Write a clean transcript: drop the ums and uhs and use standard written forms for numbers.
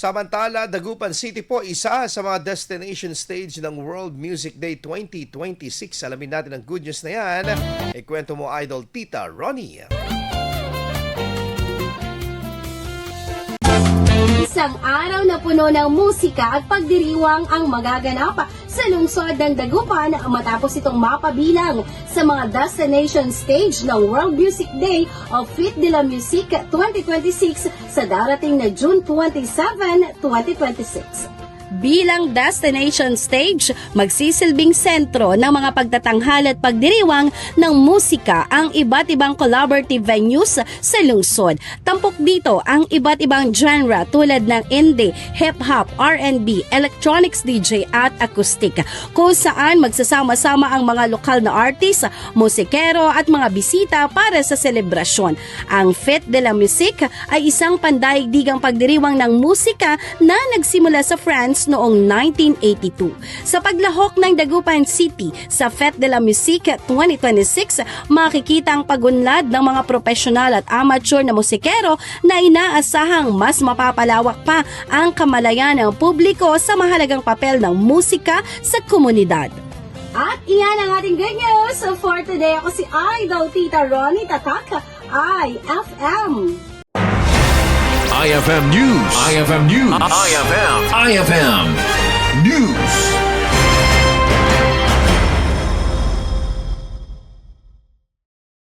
Samantala, Dagupan City po isa sa mga destination stage ng World Music Day 2026. Alamin natin ang good news na yan. Ikwento mo, Idol Tita Ronnie. Isang araw na puno ng musika at pagdiriwang ang magaganap sa lungsod ng Dagupan matapos itong mapabilang sa mga destination stage ng World Music Day of Fête de la Musique 2026 sa darating na June 27, 2026. Bilang destination stage, magsisilbing sentro ng mga pagtatanghal at pagdiriwang ng musika ang iba't ibang collaborative venues sa lungsod. Tampok dito ang iba't ibang genre tulad ng indie, hip-hop, R&B, electronics DJ at acoustic, kung saan magsasama-sama ang mga lokal na artist, musikero at mga bisita para sa selebrasyon. Ang Fête de la Musique ay isang pandaigdigang pagdiriwang ng musika na nagsimula sa France noong 1982. Sa paglahok ng Dagupan City sa Fête de la Musique 2026, makikita ang pagunlad ng mga profesional at amateur na musikero na inaasahang mas mapapalawak pa ang kamalayan ng publiko sa mahalagang papel ng musika sa komunidad. At iyan ang ating good news for today. Ako si Idol Tita Ronnie Tatak, IFM. IFM News. IFM News. IFM News.